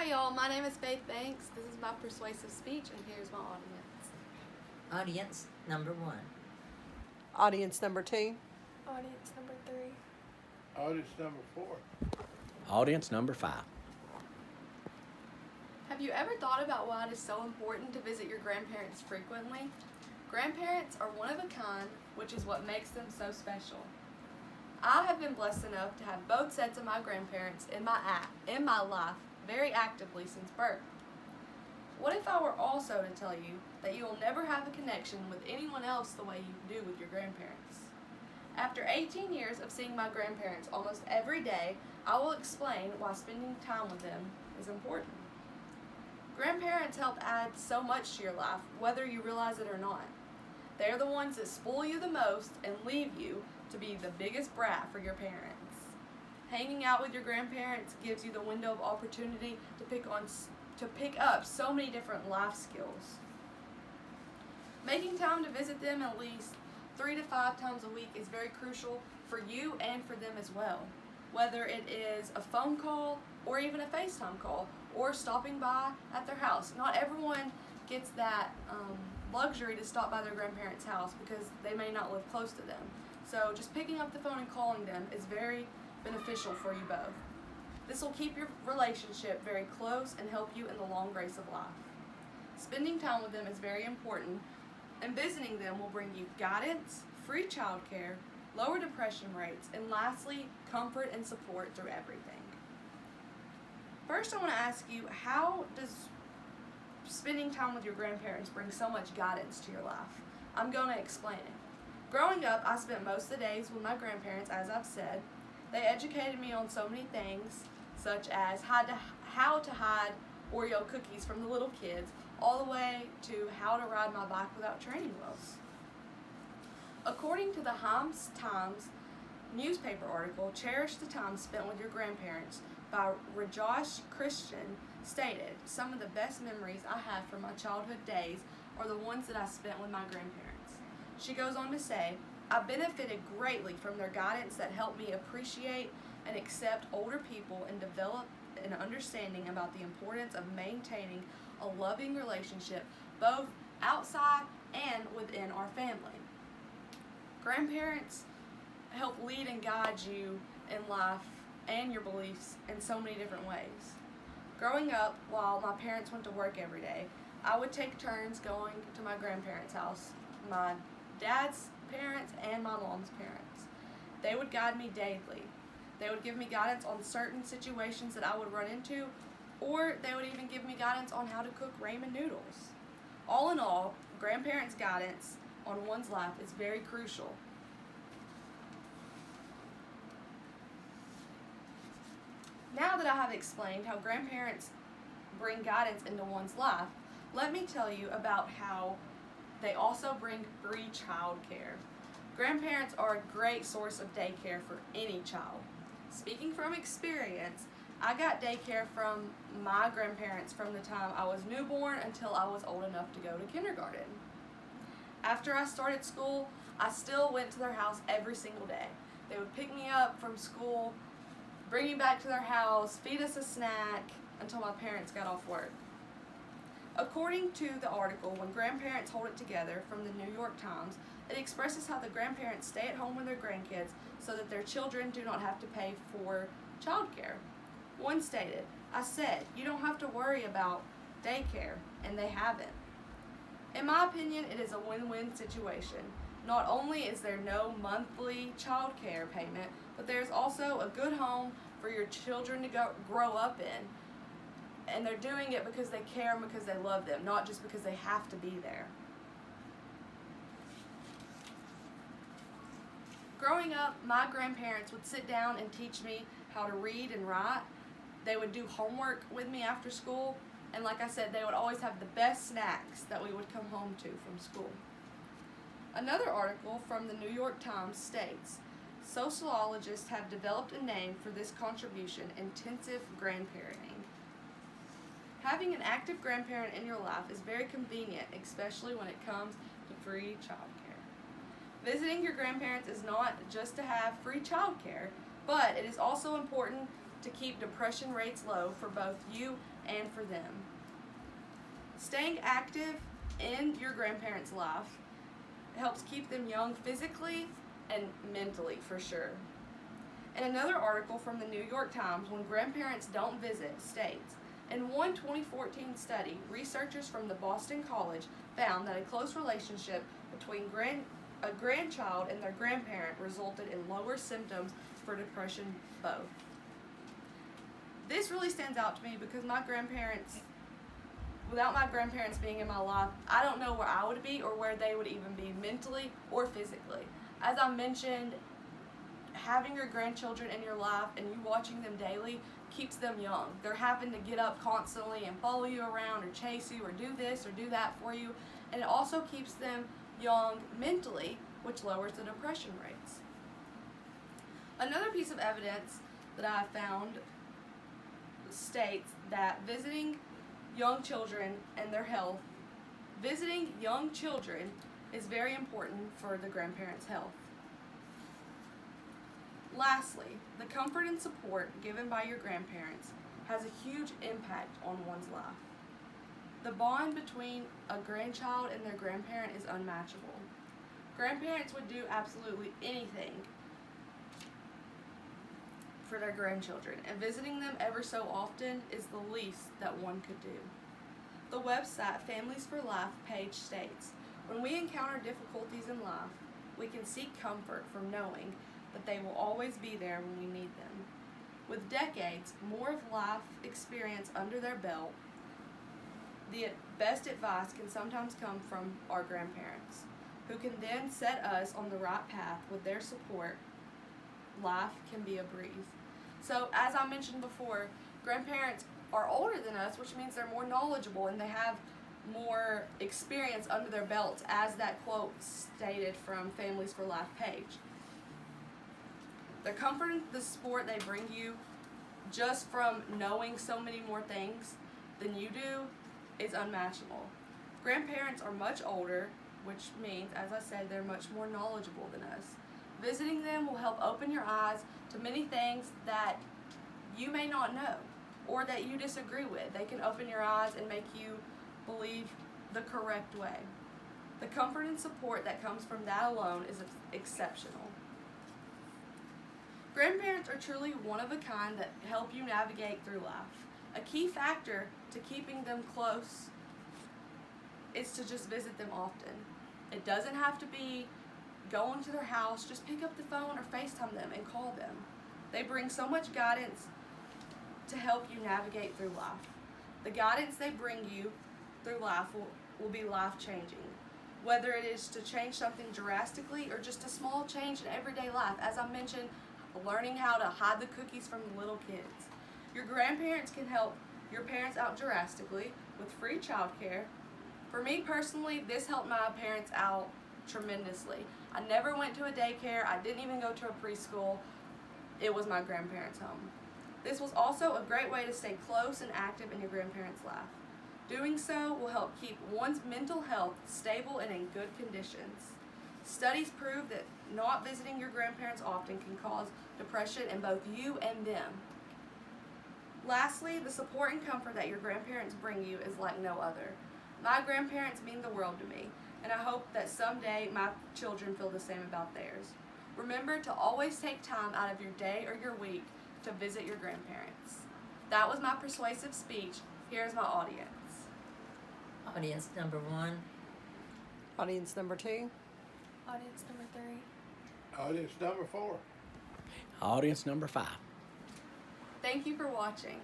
y'all, my name is Faith Banks. This is my persuasive speech, and here's my audience. Audience number 1. Audience number 2. Audience number 3. Audience number 4. Audience number 5. Have you ever thought about why it is so important to visit your grandparents frequently? Grandparents are one of a kind, which is what makes them so special. I have been blessed enough to have both sets of my grandparents in my life very actively since birth. What if I were also to tell you that you will never have a connection with anyone else the way you do with your grandparents? After 18 years of seeing my grandparents almost every day, I will explain why spending time with them is important. Grandparents help add so much to your life, whether you realize it or not. They're the ones that spoil you the most and leave you to be the biggest brat for your parents. Hanging out with your grandparents gives you the window of opportunity to pick up so many different life skills. Making time to visit them at least 3 to 5 times a week is very crucial for you and for them as well. Whether it is a phone call or even a FaceTime call or stopping by at their house. Not everyone gets that luxury to stop by their grandparents' house because they may not live close to them. So just picking up the phone and calling them is very beneficial for you both. This will keep your relationship very close and help you in the long race of life. Spending time with them is very important, and visiting them will bring you guidance, free childcare, lower depression rates, and lastly, comfort and support through everything. First, I want to ask you, how does spending time with your grandparents bring so much guidance to your life? I'm going to explain it. Growing up, I spent most of the days with my grandparents, as I've said. They educated me on so many things, such as how to hide Oreo cookies from the little kids, all the way to how to ride my bike without training wheels. According to the Times newspaper article, Cherish the Time Spent with Your Grandparents by Rajesh Christian stated, some of the best memories I have from my childhood days are the ones that I spent with my grandparents. She goes on to say, I benefited greatly from their guidance that helped me appreciate and accept older people and develop an understanding about the importance of maintaining a loving relationship both outside and within our family. Grandparents help lead and guide you in life and your beliefs in so many different ways. Growing up, while my parents went to work every day, I would take turns going to my grandparents' house, my dad's parents and my mom's parents. They would guide me daily. They would give me guidance on certain situations that I would run into, or they would even give me guidance on how to cook ramen noodles. All in all, grandparents' guidance on one's life is very crucial. Now that I have explained how grandparents bring guidance into one's life, let me tell you about how they also bring free childcare. Grandparents are a great source of daycare for any child. Speaking from experience, I got daycare from my grandparents from the time I was newborn until I was old enough to go to kindergarten. After I started school, I still went to their house every single day. They would pick me up from school, bring me back to their house, feed us a snack until my parents got off work. According to the article, When Grandparents Hold It Together from the New York Times, it expresses how the grandparents stay at home with their grandkids so that their children do not have to pay for childcare. One stated, I said, you don't have to worry about daycare, and they haven't. In my opinion, it is a win-win situation. Not only is there no monthly childcare payment, but there's also a good home for your children to grow up in. And they're doing it because they care and because they love them, not just because they have to be there. Growing up, my grandparents would sit down and teach me how to read and write. They would do homework with me after school, and like I said, they would always have the best snacks that we would come home to from school. Another article from the New York Times states, sociologists have developed a name for this contribution, intensive grandparenting. Having an active grandparent in your life is very convenient, especially when it comes to free childcare. Visiting your grandparents is not just to have free childcare, but it is also important to keep depression rates low for both you and for them. Staying active in your grandparents' life helps keep them young physically and mentally, for sure. In another article from the New York Times, when grandparents don't visit, states, in one 2014 study, researchers from the Boston College found that a close relationship between a grandchild and their grandparent resulted in lower symptoms for depression both. This really stands out to me because without my grandparents being in my life, I don't know where I would be or where they would even be mentally or physically. As I mentioned, having your grandchildren in your life and you watching them daily keeps them young. They're having to get up constantly and follow you around or chase you or do this or do that for you. And it also keeps them young mentally, which lowers the depression rates. Another piece of evidence that I found states that visiting young children and their health, visiting young children is very important for the grandparents' health. Lastly, the comfort and support given by your grandparents has a huge impact on one's life. The bond between a grandchild and their grandparent is unmatchable. Grandparents would do absolutely anything for their grandchildren, and visiting them ever so often is the least that one could do. The website Families for Life page states, when we encounter difficulties in life, we can seek comfort from knowing that they will always be there when we need them. With decades more of life experience under their belt, the best advice can sometimes come from our grandparents, who can then set us on the right path. With their support, life can be a breeze. So, as I mentioned before, grandparents are older than us, which means they're more knowledgeable and they have more experience under their belts, as that quote stated from Families for Life page. The comfort and the support they bring you just from knowing so many more things than you do is unmatchable. Grandparents are much older, which means, as I said, they're much more knowledgeable than us. Visiting them will help open your eyes to many things that you may not know or that you disagree with. They can open your eyes and make you believe the correct way. The comfort and support that comes from that alone is exceptional. Grandparents are truly one of a kind that help you navigate through life. A key factor to keeping them close is to just visit them often. It doesn't have to be going to their house. Just pick up the phone or FaceTime them and call them. They bring so much guidance to help you navigate through life. The guidance they bring you through life will be life-changing. Whether it is to change something drastically or just a small change in everyday life. As I mentioned, learning how to hide the cookies from the little kids. Your grandparents can help your parents out drastically with free childcare. For me personally, this helped my parents out tremendously. I never went to a daycare. I didn't even go to a preschool. It was my grandparents' home. This was also a great way to stay close and active in your grandparents' life. Doing so will help keep one's mental health stable and in good conditions. Studies prove that not visiting your grandparents often can cause depression in both you and them. Lastly, the support and comfort that your grandparents bring you is like no other. My grandparents mean the world to me, and I hope that someday my children feel the same about theirs. Remember to always take time out of your day or your week to visit your grandparents. That was my persuasive speech. Here's my audience. Audience number 1. Audience number 2. Audience number 3. Audience number 4. Audience number 5. Thank you for watching.